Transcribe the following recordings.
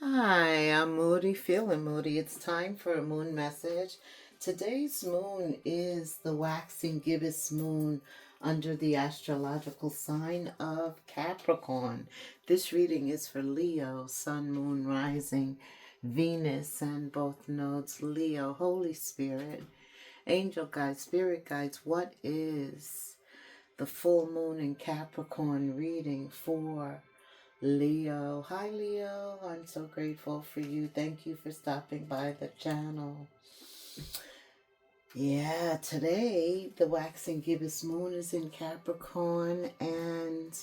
Hi, I'm Moody, feeling Moody. It's time for a moon message. Today's moon is the waxing gibbous moon under the astrological sign of Capricorn. This reading is for Leo, Sun, Moon, Rising, Venus, and both nodes Leo, Holy Spirit, Angel Guides, Spirit Guides. What is the full moon in Capricorn reading for Leo? Hi Leo, I'm so grateful for you. Thank you for stopping by the channel. Yeah, today the waxing gibbous moon is in Capricorn, and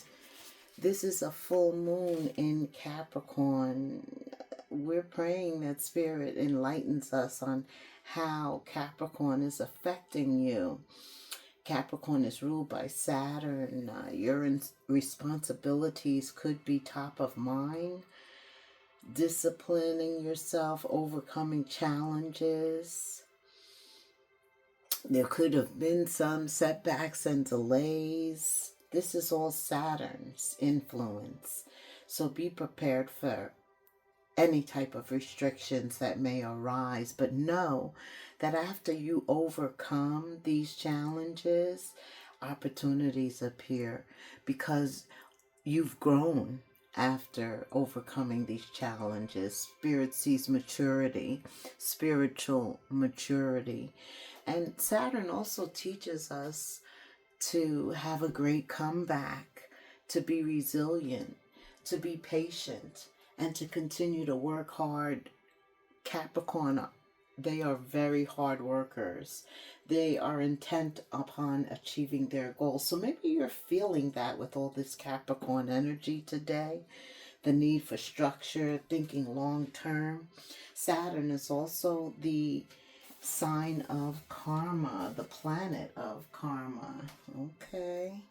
this is a full moon in Capricorn. We're praying that Spirit enlightens us on how Capricorn is affecting you. Capricorn is ruled by Saturn. Your responsibilities could be top of mind. Disciplining yourself, overcoming challenges. There could have been some setbacks and delays. This is all Saturn's influence. So be prepared for any type of restrictions that may arise, but know that after you overcome these challenges, opportunities appear because you've grown after overcoming these challenges. Spirit sees maturity, spiritual maturity. And Saturn also teaches us to have a great comeback, to be resilient, to be patient, and to continue to work hard. Capricorn, they are very hard workers. They are intent upon achieving their goals. So maybe you're feeling that with all this Capricorn energy today. The need for structure, thinking long term. Saturn is also the sign of karma, the planet of karma. Okay.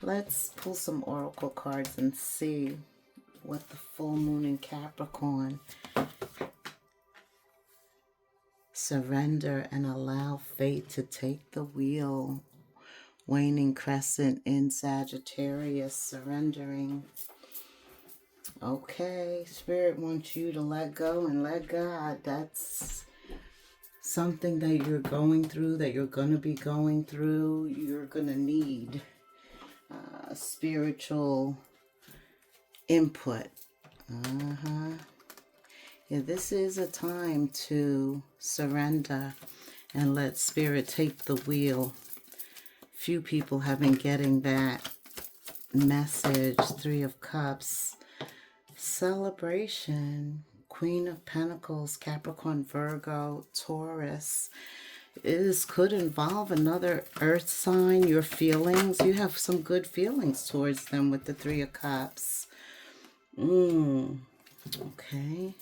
Let's pull some oracle cards and see what the full moon in Capricorn. Surrender and allow fate to take the wheel. Waning crescent in Sagittarius, surrendering. Okay, Spirit wants you to let go and let God. That's something that you're going through, that you're going to be going through. You're going to need spiritual input. Yeah, this is a time to surrender and let Spirit take the wheel. Few people have been getting that message. Three of Cups. Celebration. Queen of Pentacles, Capricorn, Virgo, Taurus. This could involve another earth sign. Your feelings, you have some good feelings towards them with the Three of Cups. Okay.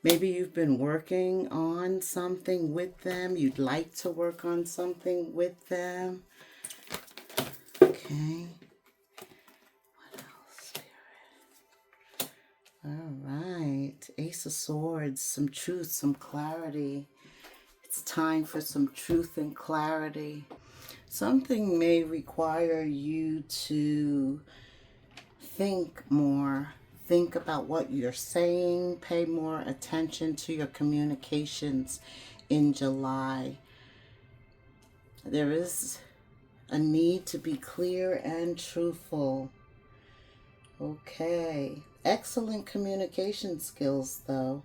Maybe you've been working on something with them. You'd like to work on something with them. Okay. What else, Spirit? All right. Ace of Swords. Some truth, some clarity. It's time for some truth and clarity. Something may require you to think more. Think about what you're saying. Pay more attention to your communications in July. There is a need to be clear and truthful. Okay. Excellent communication skills, though.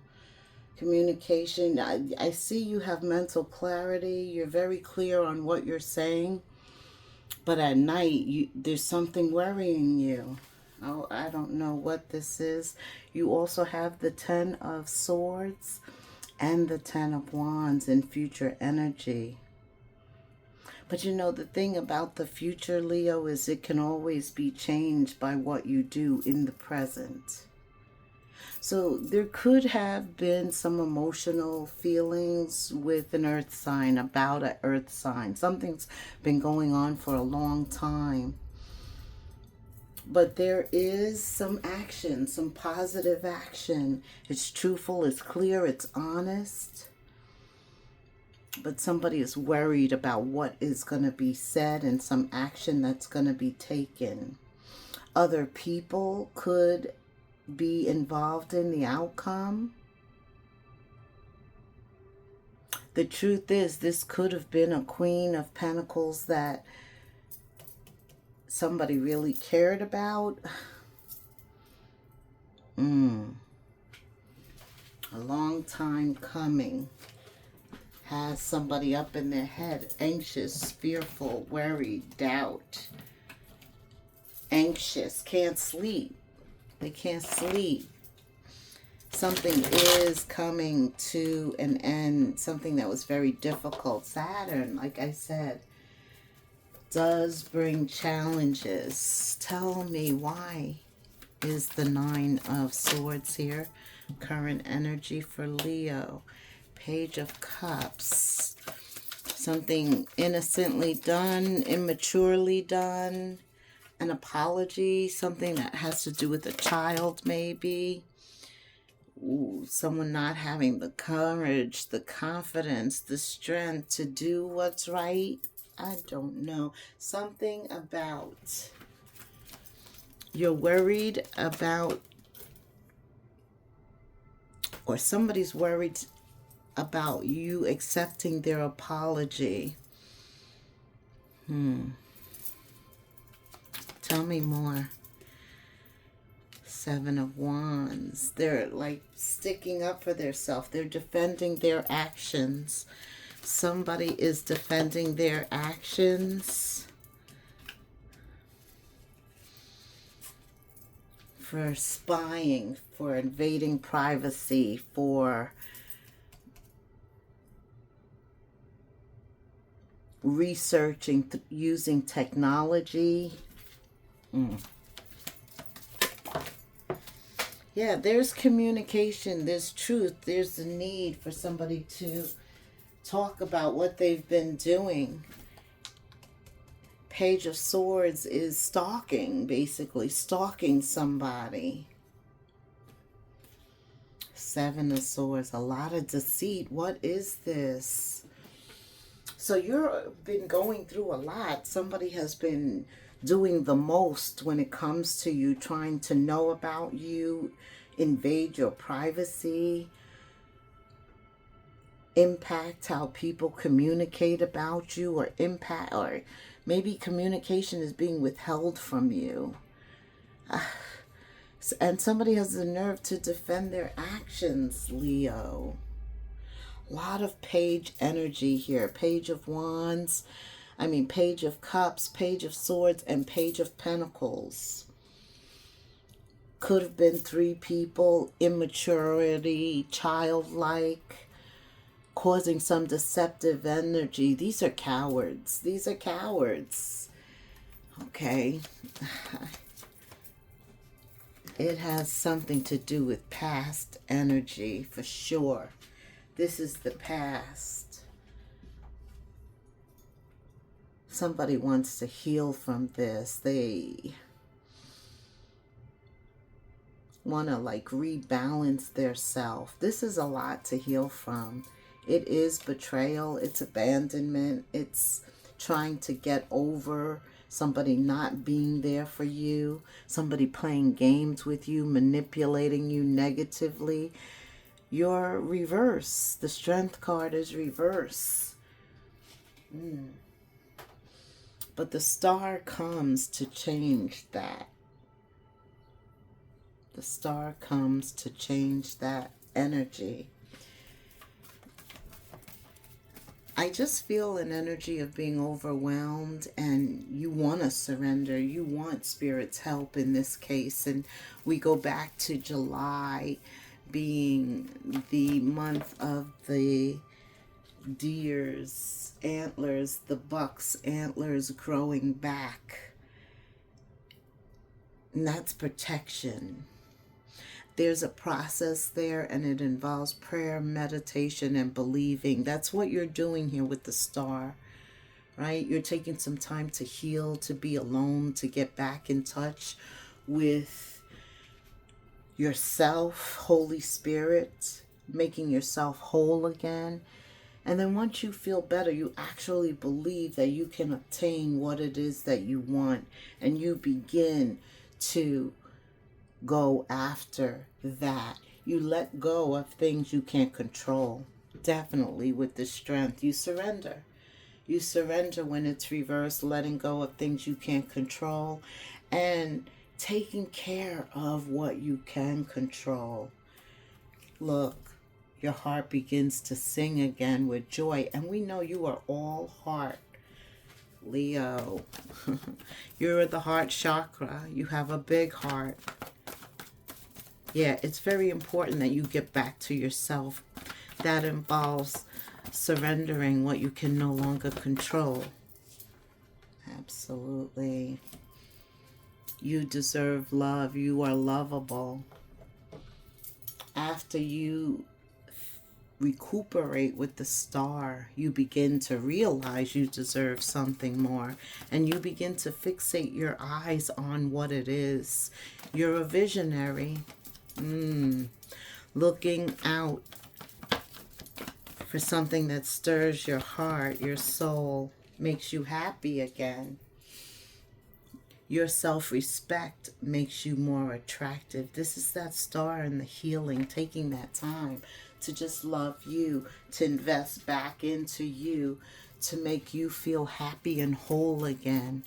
Communication, I see you have mental clarity. You're very clear on what you're saying. But at night, there's something worrying you. Oh, I don't know what this is. You also have the 10 of Swords and the 10 of Wands in future energy. But you know, the thing about the future, Leo, is it can always be changed by what you do in the present. So there could have been some emotional feelings with an earth sign, about an earth sign. Something's been going on for a long time. But there is some action, some positive action. It's truthful, it's clear, it's honest. But somebody is worried about what is going to be said and some action that's going to be taken. Other people could be involved in the outcome. The truth is, this could have been a Queen of Pentacles that somebody really cared about. A long time coming. Has somebody up in their head, anxious, fearful, worried, doubt. Anxious, can't sleep. They can't sleep. Something is coming to an end. Something that was very difficult. Saturn, like I said, does bring challenges. Tell me, why is the Nine of Swords here? Current energy for Leo. Page of Cups. Something innocently done, immaturely done. An apology, something that has to do with a child maybe. Ooh, someone not having the courage, the confidence, the strength to do what's right. I don't know. Something about you're worried about, or somebody's worried about you accepting their apology. Tell me more. Seven of Wands. They're like sticking up for themselves. They're defending their actions. Somebody is defending their actions for spying, for invading privacy, for researching, using technology. Yeah, there's communication, there's truth, there's the need for somebody to talk about what they've been doing. Page of Swords is stalking, basically, stalking somebody. Seven of Swords, a lot of deceit. What is this? So you've been going through a lot. Somebody has been doing the most when it comes to you, trying to know about you, invade your privacy, impact how people communicate about you, or impact, or maybe communication is being withheld from you. And somebody has the nerve to defend their actions, Leo. A lot of page energy here. Page of Wands. Page of Cups, Page of Swords, and Page of Pentacles. Could have been three people. Immaturity, childlike, causing some deceptive energy. These are cowards. These are cowards. Okay. It has something to do with past energy, for sure. This is the past. Somebody wants to heal from this. They want to rebalance their self. This is a lot to heal from. It is betrayal. It's abandonment. It's trying to get over somebody not being there for you. Somebody playing games with you, manipulating you negatively. You're reverse. The Strength card is reverse. But the Star comes to change that. The Star comes to change that energy. I just feel an energy of being overwhelmed, and you want to surrender. You want Spirit's help in this case. And we go back to July being the month of the deer's antlers, the buck's antlers growing back. And that's protection. There's a process there, and it involves prayer, meditation, and believing. That's what you're doing here with the Star, right? You're taking some time to heal, to be alone, to get back in touch with yourself, Holy Spirit, making yourself whole again. And then once you feel better, you actually believe that you can obtain what it is that you want, and you begin to go after that. You let go of things you can't control. Definitely with the strength. You surrender. You surrender when it's reversed, letting go of things you can't control and taking care of what you can control. Look, your heart begins to sing again with joy, and we know you are all heart. Leo, you're the heart chakra. You have a big heart. Yeah, it's very important that you get back to yourself. That involves surrendering what you can no longer control. Absolutely. You deserve love. You are lovable. After you recuperate with the star, you begin to realize you deserve something more, and you begin to fixate your eyes on what it is. You're a visionary, looking out for something that stirs your heart, your soul, makes you happy again. Your self-respect makes you more attractive. This is that star in the healing, taking that time to just love you, to invest back into you, to make you feel happy and whole again,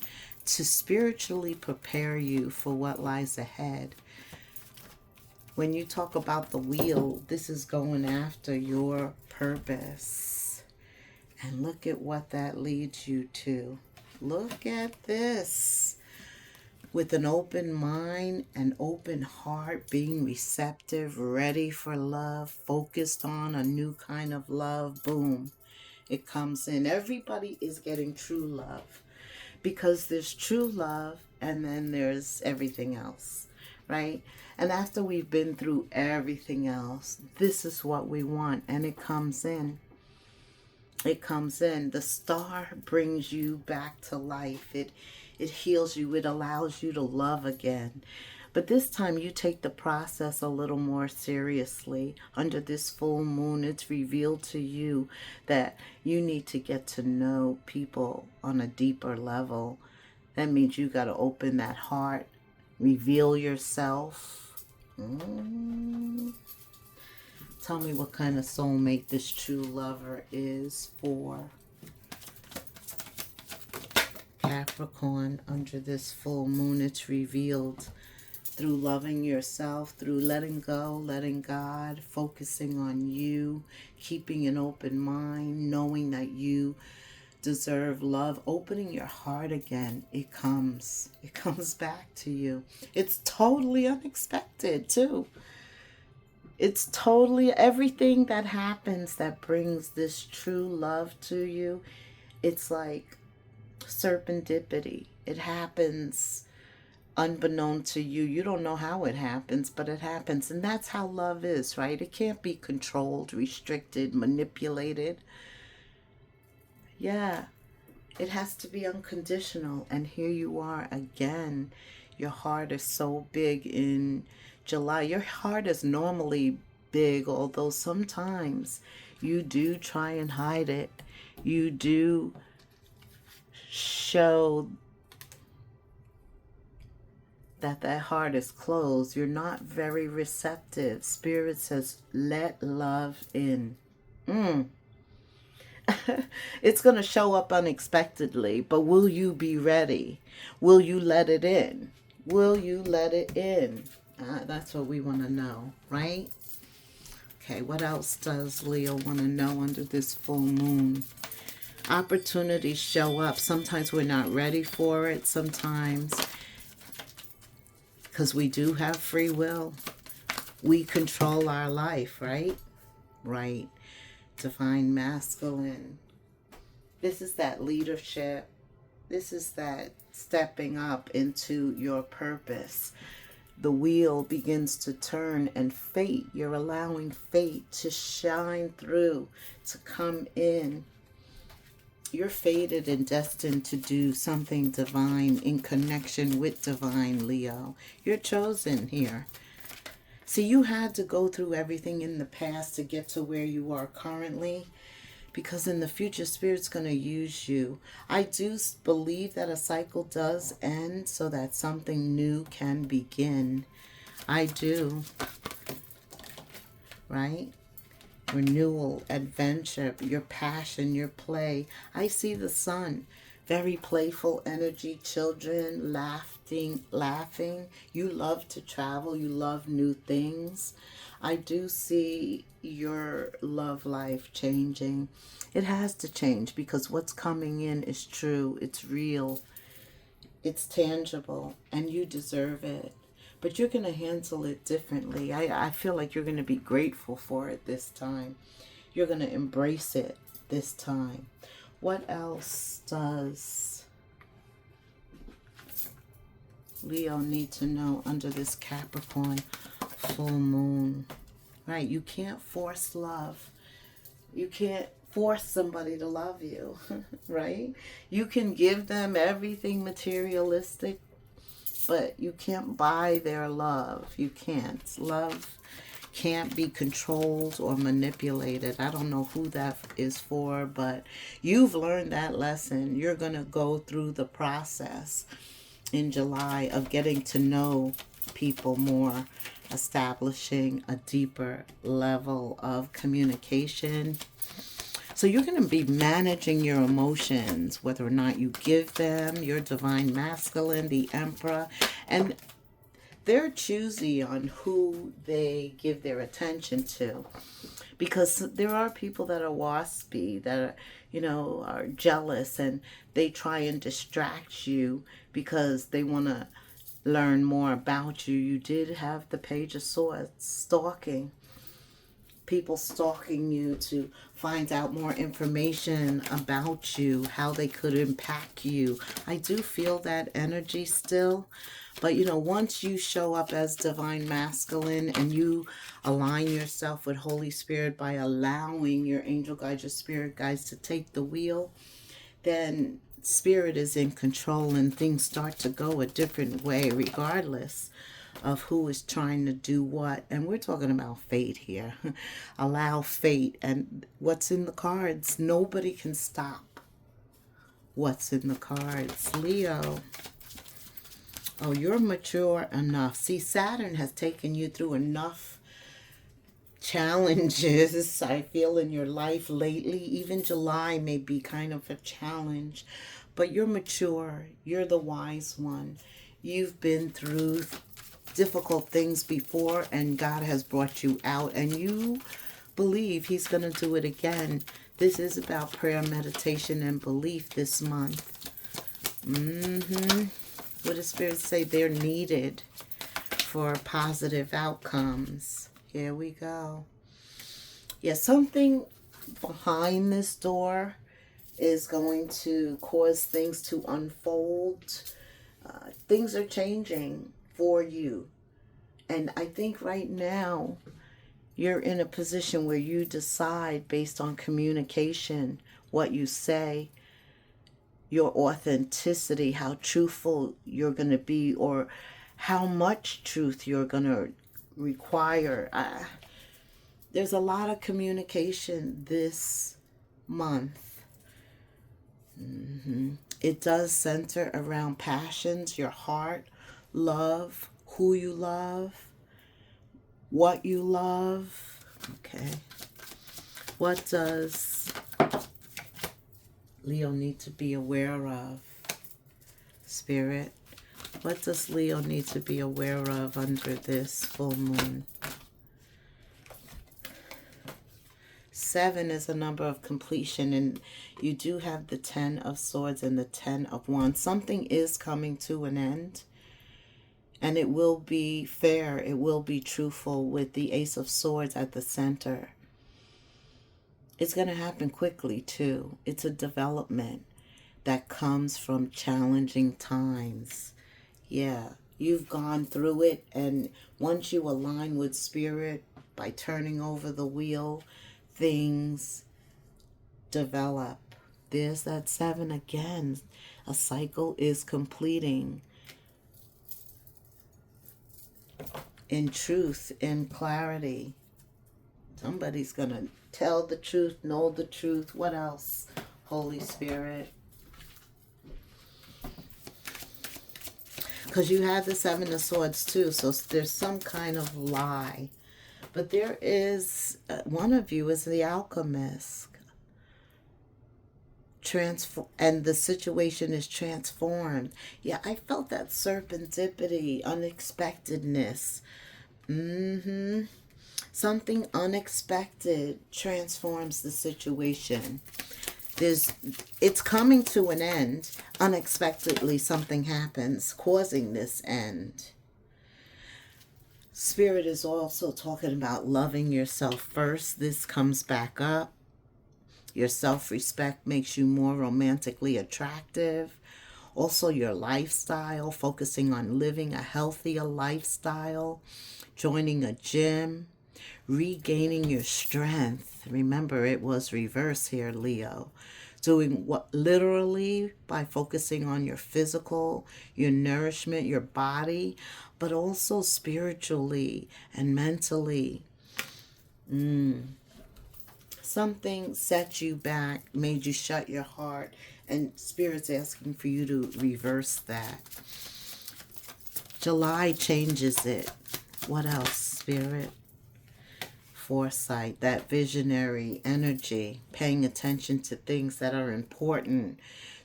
to spiritually prepare you for what lies ahead. When you talk about the wheel, this is going after your purpose. And look at what that leads you to. Look at this. With an open mind, an open heart, being receptive, ready for love, focused on a new kind of love, boom, it comes in. Everybody is getting true love, because there's true love and then there's everything else, right? And after we've been through everything else, this is what we want, and it comes in. It comes in. The star brings you back to life. It heals you. It allows you to love again. But this time you take the process a little more seriously. Under this full moon, it's revealed to you that you need to get to know people on a deeper level. That means you got to open that heart, reveal yourself. Tell me what kind of soulmate this true lover is for Capricorn. Under this full moon, it's revealed through loving yourself, through letting go, letting God, focusing on you, keeping an open mind, knowing that you deserve love, opening your heart again. It comes back to you. It's totally unexpected too. It's totally everything that happens that brings this true love to you. It's like serendipity. It happens unbeknown to you. You don't know how it happens, but it happens. And that's how love is, right? It can't be controlled, restricted, manipulated. Yeah, it has to be unconditional. And here you are again. Your heart is so big in July. Your heart is normally big, although sometimes you do try and hide it. You do show that heart is closed. You're not very receptive. Spirit says, let love in. It's going to show up unexpectedly, but will you be ready? Will you let it in? Will you let it in? That's what we want to know, right? Okay, what else does Leo want to know under this full moon? Opportunities show up. Sometimes we're not ready for it. Sometimes, because we do have free will, we control our life, right? Right. Divine masculine. This is that leadership. This is that stepping up into your purpose. The wheel begins to turn, and fate, you're allowing fate to shine through, to come in. You're fated and destined to do something divine in connection with divine, Leo. You're chosen here. See, you had to go through everything in the past to get to where you are currently. because in the future, Spirit's going to use you. I do believe that a cycle does end so that something new can begin. I do. Right? Renewal, adventure, your passion, your play. I see the sun. Very playful energy, children, laughing. You love to travel. You love new things. I do see your love life changing. It has to change because what's coming in is true. It's real. It's tangible. And you deserve it. But you're going to handle it differently. I feel like you're going to be grateful for it this time. You're going to embrace it this time. What else does Leo need to know under this Capricorn full moon? Right? You can't force love. You can't force somebody to love you. Right? You can give them everything materialistic, but you can't buy their love. You can't. Love can't be controlled or manipulated. I don't know who that is for, but you've learned that lesson. You're going to go through the process in July of getting to know people more, establishing a deeper level of communication. So you're going to be managing your emotions, whether or not you give them, your divine masculine, the emperor, and they're choosy on who they give their attention to, because there are people that are waspy, that are, are jealous, and they try and distract you because they want to learn more about you. You did have the Page of Swords, stalking. People stalking you to find out more information about you, how they could impact you. I do feel that energy still. But, once you show up as divine masculine and you align yourself with Holy Spirit by allowing your angel guides, your spirit guides to take the wheel, then Spirit is in control and things start to go a different way regardless of who is trying to do what. And we're talking about fate here. Allow fate, and what's in the cards. Nobody can stop what's in the cards. Leo. Oh, you're mature enough. See, Saturn has taken you through enough challenges, I feel, in your life lately. Even July may be kind of a challenge. But you're mature. You're the wise one. You've been through difficult things before, and God has brought you out, and you believe He's going to do it again. This is about prayer, meditation, and belief this month. What does Spirit say? They're needed for positive outcomes. Here we go. Yeah, something behind this door is going to cause things to unfold. Things are changing for you. And I think right now you're in a position where you decide based on communication, what you say, your authenticity, how truthful you're going to be, or how much truth you're going to require. There's a lot of communication this month. It does center around passions, your heart, love, who you love, what you love. Okay. What does Leo need to be aware of? Spirit, what does Leo need to be aware of under this full moon? 7 is a number of completion, and you do have the 10 of Swords and the 10 of Wands. Something is coming to an end, and it will be fair. It will be truthful with the Ace of Swords at the center. It's going to happen quickly, too. It's a development that comes from challenging times. Yeah, you've gone through it, and once you align with Spirit by turning over the wheel, things develop. There's that 7 again. A cycle is completing. In truth, in clarity. Somebody's going to tell the truth, know the truth. What else, Holy Spirit? Because you have the Seven of Swords too, so there's some kind of lie. But there is, one of you is the alchemist. And the situation is transformed. Yeah, I felt that serendipity, unexpectedness. Something unexpected transforms the situation. It's coming to an end. Unexpectedly, something happens, causing this end. Spirit is also talking about loving yourself first. This comes back up. Your self-respect makes you more romantically attractive. Also, your lifestyle, focusing on living a healthier lifestyle, joining a gym, regaining your strength. Remember, it was reverse here, Leo. Doing what literally by focusing on your physical, your nourishment, your body, but also spiritually and mentally. Something set you back, made you shut your heart, and Spirit's asking for you to reverse that. July changes it. What else, Spirit? Foresight, that visionary energy, paying attention to things that are important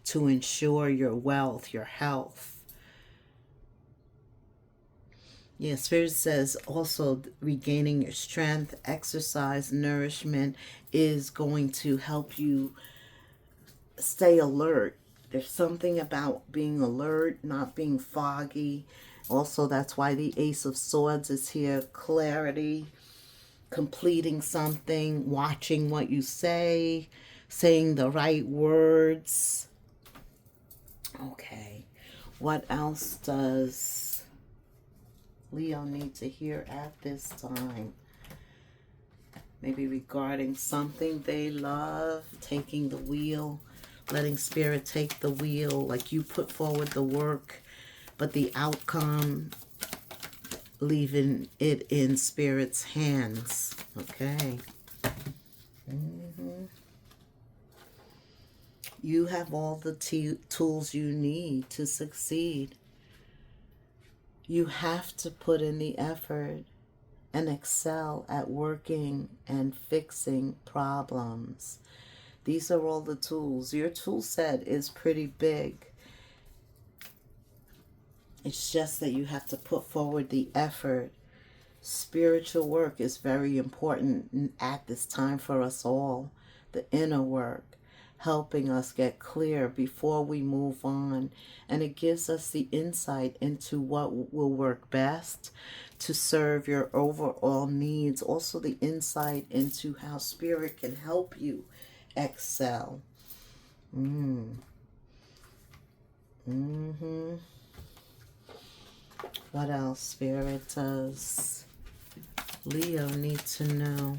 to ensure your wealth, your health. Yeah, Spirit says also regaining your strength, exercise, nourishment is going to help you stay alert. There's something about being alert, not being foggy. Also, that's why the Ace of Swords is here. Clarity, completing something, watching what you say, saying the right words. Okay, what else does Leo need to hear at this time? Maybe regarding something they love, taking the wheel, letting Spirit take the wheel, like you put forward the work, but the outcome, leaving it in Spirit's hands. Okay. You have all the tools you need to succeed. You have to put in the effort and excel at working and fixing problems. These are all the tools. Your tool set is pretty big. It's just that you have to put forward the effort. Spiritual work is very important at this time for us all. The inner work, helping us get clear before we move on. And it gives us the insight into what will work best to serve your overall needs. Also the insight into how Spirit can help you excel. What else, Spirit, does Leo need to know?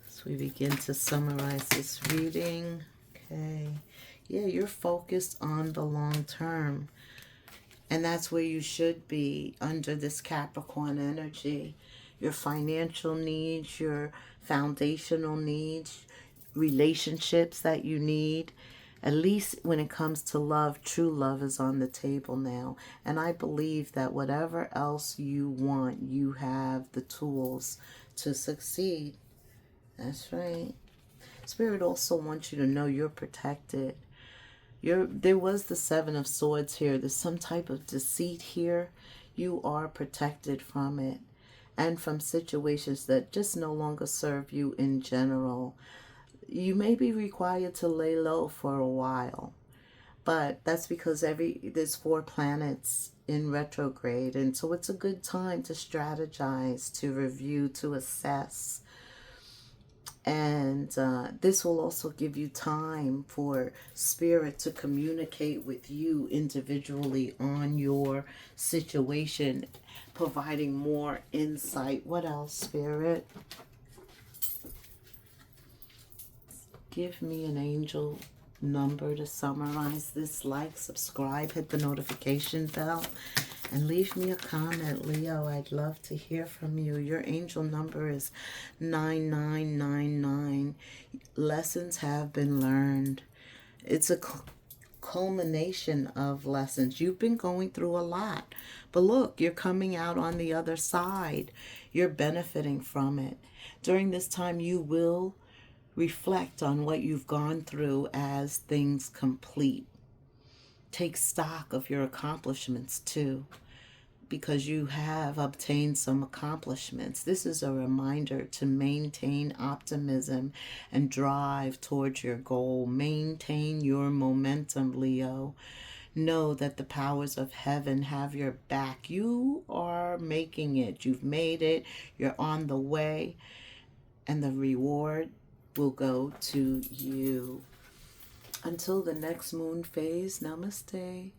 As we begin to summarize this reading. Okay. Yeah, you're focused on the long term. And that's where you should be under this Capricorn energy. Your financial needs, your foundational needs, relationships that you need. At least when it comes to love, true love is on the table now. And I believe that whatever else you want, you have the tools to succeed. That's right. Spirit also wants you to know you're protected. There was the Seven of Swords here. There's some type of deceit here. You are protected from it. And from situations that just no longer serve you in general. You may be required to lay low for a while. But that's because there's 4 planets in retrograde. And so it's a good time to strategize, to review, to assess. And this will also give you time for Spirit to communicate with you individually on your situation, providing more insight. What else, Spirit? Give me an angel number to summarize this. Like, subscribe, hit the notification bell. And leave me a comment, Leo. I'd love to hear from you. Your angel number is 9999. Lessons have been learned. It's a culmination of lessons. You've been going through a lot, but look, you're coming out on the other side. You're benefiting from it. During this time, you will reflect on what you've gone through as things complete. Take stock of your accomplishments too, because you have obtained some accomplishments. This is a reminder to maintain optimism and drive towards your goal. Maintain your momentum, Leo. Know that the powers of heaven have your back. You are making it. You've made it. You're on the way. And the reward will go to you. Until the next moon phase, namaste.